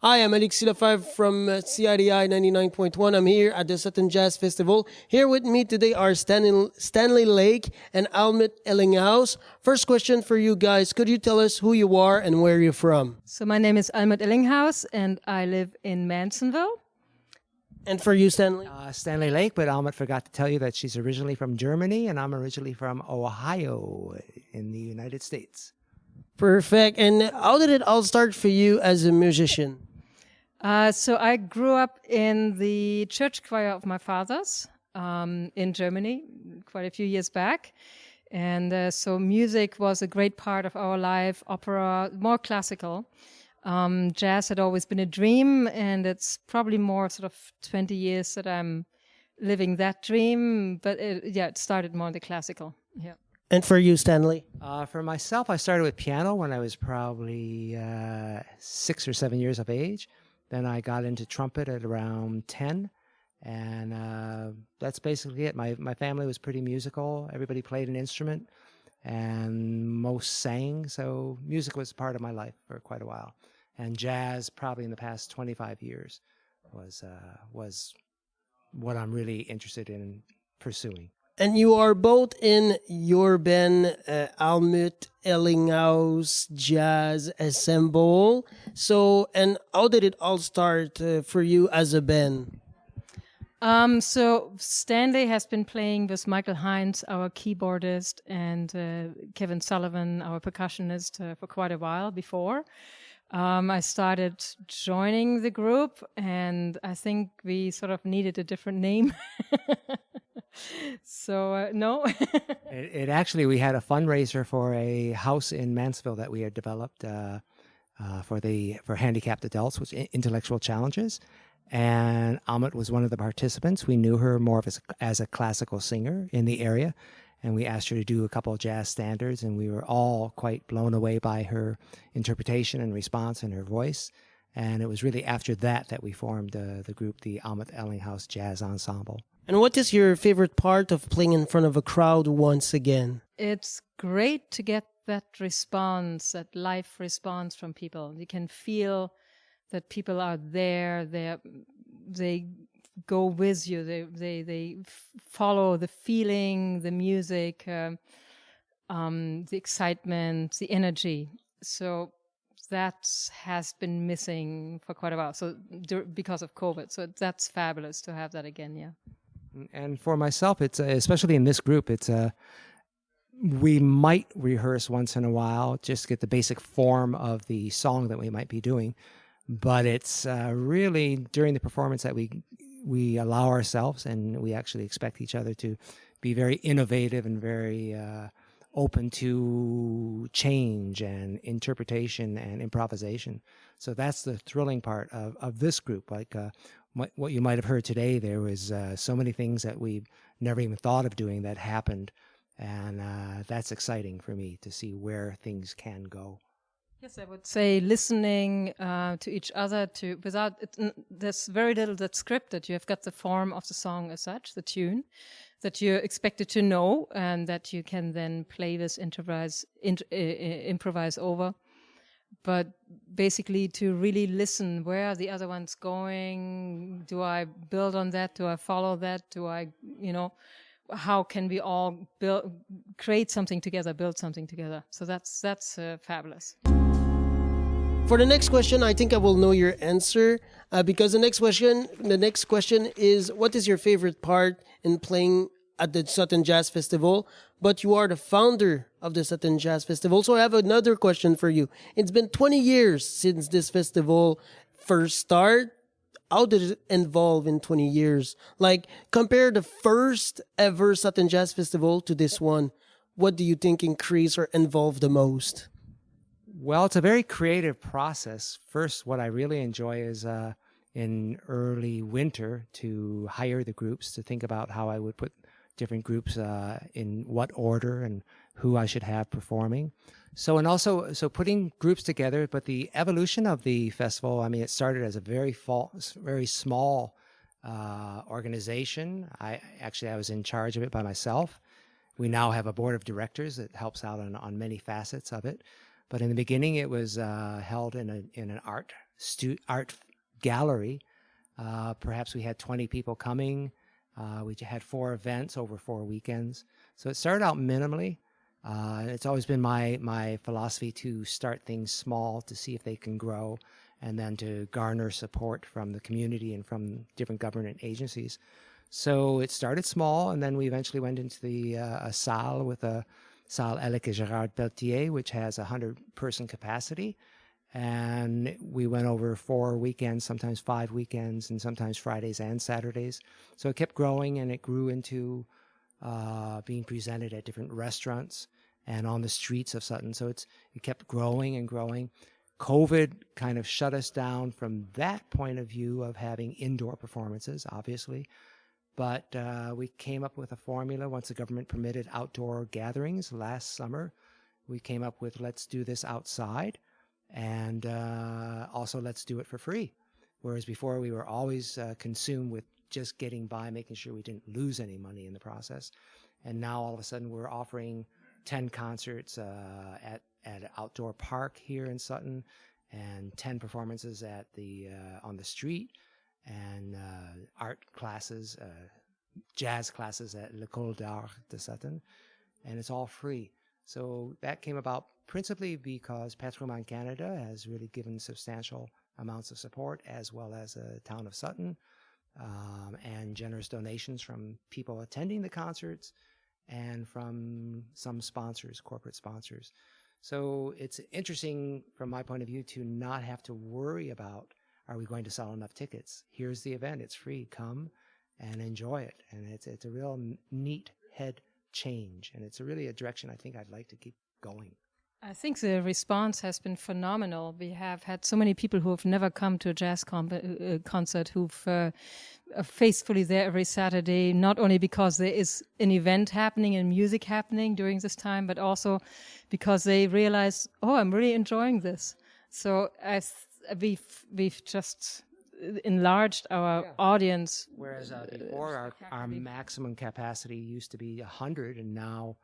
Hi, I'm Alexis Lefebvre from CIDI 99.1. I'm here at the Sutton Jazz Festival. Here with me today are Stanley Lake and Almut Ellinghaus. First question for you guys. Could you tell us who you are and where you're from? So my name is Almut Ellinghaus and I live in Mansonville. And for you, Stanley? Stanley Lake, but Almut forgot to tell you that she's originally from Germany and I'm originally from Ohio in the United States. Perfect. And how did it all start for you as a musician? So I grew up in the church choir of my father's in Germany quite a few years back. And so music was a great part of our life, opera, more classical. Jazz had always been a dream, and it's probably more sort of 20 years that I'm living that dream. But it started more in the classical. Yeah. And for you, Stanley? For myself, I started with piano when I was probably 6 or 7 years of age. Then I got into trumpet at around 10. And that's basically it. My family was pretty musical. Everybody played an instrument and most sang. So music was part of my life for quite a while. And jazz, probably in the past 25 years, was what I'm really interested in pursuing. And you are both in your band, Almut Ellinghaus Jazz Ensemble. So, and how did it all start for you as a band? So Stanley has been playing with Michael Hines, our keyboardist, and Kevin Sullivan, our percussionist, for quite a while before. I started joining the group, and I think we sort of needed a different name. So, no. It actually, we had a fundraiser for a house in Mansfield that we had developed for handicapped adults with intellectual challenges. And Almut was one of the participants. We knew her more as a classical singer in the area. And we asked her to do a couple of jazz standards. And we were all quite blown away by her interpretation and response and her voice. And it was really after that we formed the group, the Almut Ellinghaus Jazz Ensemble. And what is your favorite part of playing in front of a crowd once again? It's great to get that response, that live response from people. You can feel that people are there. They go with you. They follow the feeling, the music, the excitement, the energy. So that has been missing for quite a while. So because of COVID. So that's fabulous to have that again. Yeah. And for myself, it's especially in this group, we might rehearse once in a while, just get the basic form of the song that we might be doing. But it's really during the performance that we allow ourselves, and we actually expect each other to be very innovative and very open to change and interpretation and improvisation. So that's the thrilling part of this group. Like what you might have heard today, there was so many things that we never even thought of doing that happened. And that's exciting for me to see where things can go. Yes, I would say listening to each other. There's very little that's scripted. You have got the form of the song as such, the tune, that you're expected to know, and that you can then play this, improvise over. But basically, to really listen, where are the other ones going? Do I build on that? Do I follow that? Do I, how can we all create something together, build something together? So that's fabulous. For the next question, I think I will know your answer because the next question is, what is your favorite part in playing at the Sutton Jazz Festival? But you are the founder of the Sutton Jazz Festival. So I have another question for you. It's been 20 years since this festival first started. How did it evolve in 20 years? Like, compare the first ever Sutton Jazz Festival to this one. What do you think increased or evolved the most? Well, it's a very creative process. First, what I really enjoy is in early winter to hire the groups, to think about how I would put different groups in what order and who I should have performing. So putting groups together, but the evolution of the festival, I mean, it started as a very small organization. I was in charge of it by myself. We now have a board of directors that helps out on many facets of it. But in the beginning, it was held in an art art gallery. Perhaps we had 20 people coming. We had 4 events over 4 weekends. So it started out minimally. It's always been my philosophy to start things small to see if they can grow, and then to garner support from the community and from different government agencies. So it started small, and then we eventually went into a salle with a salle Alexis Gérard Pelletier, which has 100-person capacity. And we went over 4 weekends, sometimes 5 weekends, and sometimes Fridays and Saturdays. So it kept growing, and it grew into being presented at different restaurants and on the streets of Sutton. So it kept growing and growing. COVID kind of shut us down from that point of view of having indoor performances, obviously. But we came up with a formula once the government permitted outdoor gatherings last summer. We came up with, let's do this outside, and also let's do it for free. Whereas before we were always consumed with just getting by, making sure we didn't lose any money in the process. And now all of a sudden we're offering 10 concerts at an outdoor park here in Sutton, and 10 performances at on the street, and art classes, jazz classes at l'École d'Art de Sutton, and it's all free. So that came about principally because Patrimoine Canada has really given substantial amounts of support, as well as the town of Sutton, and generous donations from people attending the concerts and from some sponsors, corporate sponsors. So it's interesting from my point of view to not have to worry about, are we going to sell enough tickets? Here's the event. It's free. Come and enjoy it. And it's a real neat head change. And it's really a direction I think I'd like to keep going. I think the response has been phenomenal. We have had so many people who have never come to a jazz concert who've are faithfully there every Saturday, not only because there is an event happening and music happening during this time, but also because they realize, oh, I'm really enjoying this. So we've just enlarged our audience. Whereas before our maximum capacity used to be 100, and now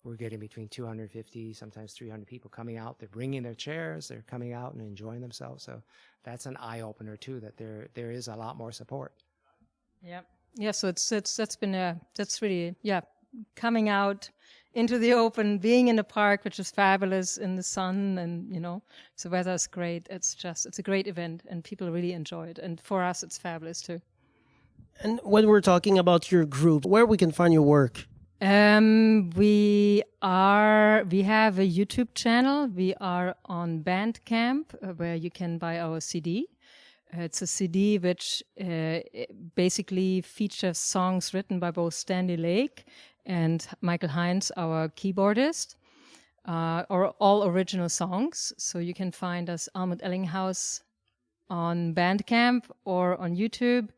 we're getting between 250, sometimes 300 people coming out. They're bringing their chairs. They're coming out and enjoying themselves. So that's an eye-opener too, that there is a lot more support. Yeah. So that's really coming out into the open, being in the park, which is fabulous in the sun, and the weather's great. It's a great event, and people really enjoy it. And for us, it's fabulous too. And when we're talking about your group, where we can find your work? We have a YouTube channel. We are on Bandcamp, where you can buy our CD. It's a CD which basically features songs written by both Stanley Lake and Michael Hines, our keyboardist, or all original songs. So you can find us, Almut Ellinghaus, on Bandcamp or on YouTube,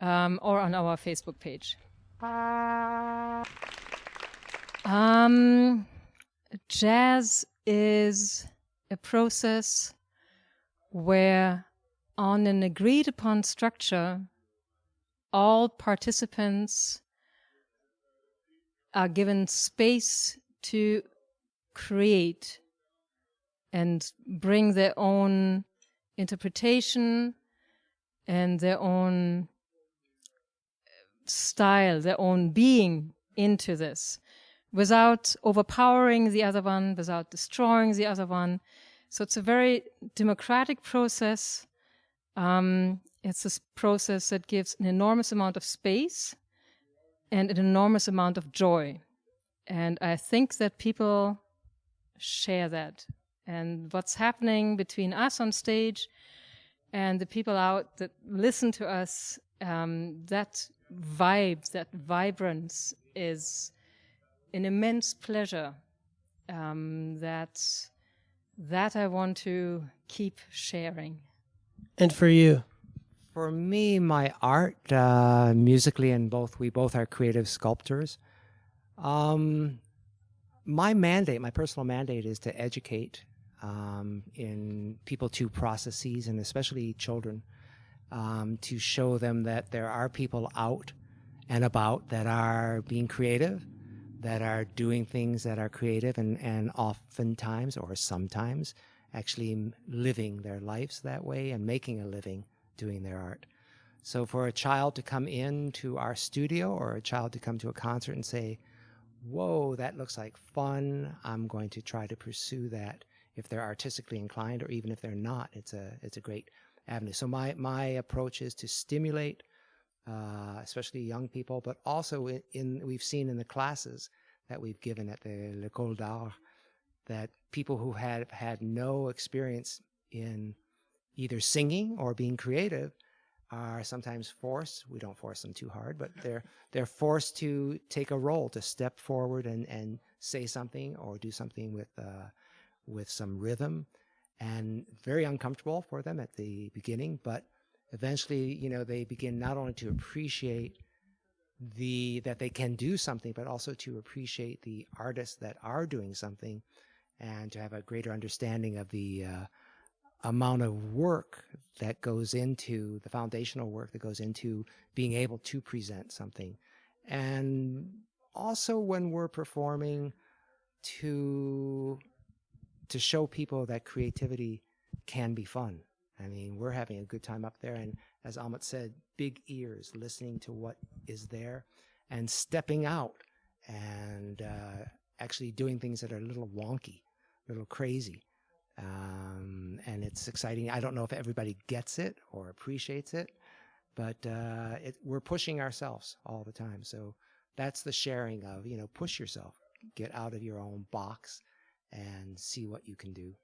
or on our Facebook page. Jazz is a process where, on an agreed upon structure, all participants are given space to create and bring their own interpretation and their own style, their own being into this, without overpowering the other one, without destroying the other one. So it's a very democratic process. It's this process that gives an enormous amount of space and an enormous amount of joy. And I think that people share that. And what's happening between us on stage and the people out that listen to us, that vibe, that vibrance is an immense pleasure that I want to keep sharing. And for you? For me, my art, musically, and we both are creative sculptors. My personal mandate is to educate in people to processes, and especially children, to show them that there are people out and about that are being creative, that are doing things that are creative, and oftentimes or sometimes actually living their lives that way and making a living doing their art. So for a child to come into our studio or a child to come to a concert and say, whoa, that looks like fun, I'm going to try to pursue that if they're artistically inclined, or even if they're not, it's a great avenue. So my approach is to stimulate, especially young people, but also we've seen in the classes that we've given at the L'École d'Art that people who have had no experience in either singing or being creative are sometimes forced, we don't force them too hard, but they're forced to take a role, to step forward and say something or do something with some rhythm, and very uncomfortable for them at the beginning, but eventually, they begin not only to appreciate that they can do something, but also to appreciate the artists that are doing something, and to have a greater understanding of the amount of work that goes into the foundational work that goes into being able to present something. And also when we're performing, to show people that creativity can be fun. I mean, we're having a good time up there, and as Almut said, big ears, listening to what is there and stepping out and actually doing things that are a little wonky, a little crazy. And it's exciting. I don't know if everybody gets it or appreciates it, but we're pushing ourselves all the time. So that's the sharing of, push yourself, get out of your own box and see what you can do.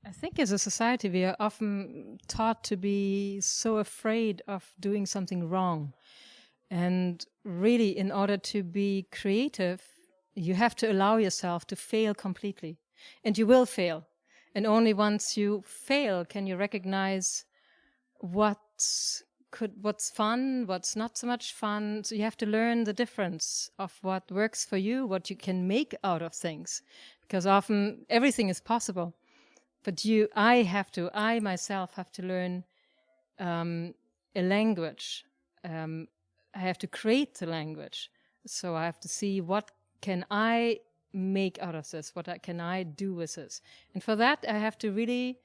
I think as a society, we are often taught to be so afraid of doing something wrong. And really, in order to be creative, you have to allow yourself to fail completely. And you will fail. And only once you fail can you recognize what's fun, what's not so much fun. So you have to learn the difference of what works for you, what you can make out of things. Because often everything is possible. But I myself have to learn a language. I have to create the language. So I have to see what can I make out of this, can I do with this. And for that, I have to really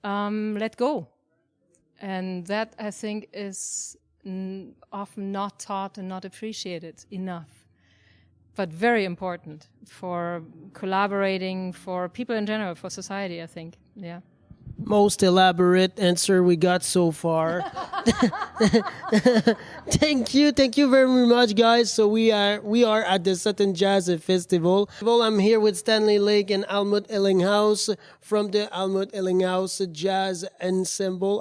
let go. And that, I think, is often not taught and not appreciated enough. But very important for collaborating, for people in general, for society, I think. Yeah. Most elaborate answer we got so far. Thank you very much, guys. So we are at the Sutton Jazz Festival. I'm here with Stanley Lake and Almut Ellinghaus from the Almut Ellinghaus Jazz Ensemble.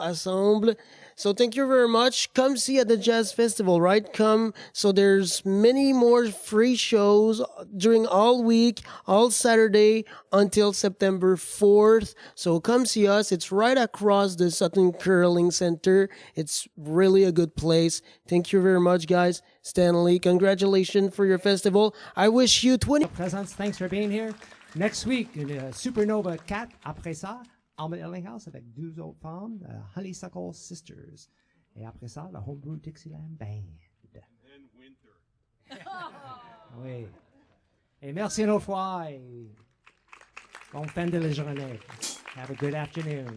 So thank you very much. Come see at the Jazz Festival, right? Come. So there's many more free shows during all week, all Saturday until September 4th. So come see us. It's right across the Sutton Curling Center. It's really a good place. Thank you very much, guys. Stanley, congratulations for your festival. I wish you 20... Presence, thanks for being here. Next week, Supernova 4, après ça, Almut Ellinghaus avec 2 autres femmes, Honeysuckle Sisters. Et après ça, la Homebrew Dixieland Band. And Winter. Oui. Et merci une autre fois. Et bonne fin de la journée. Have a good afternoon.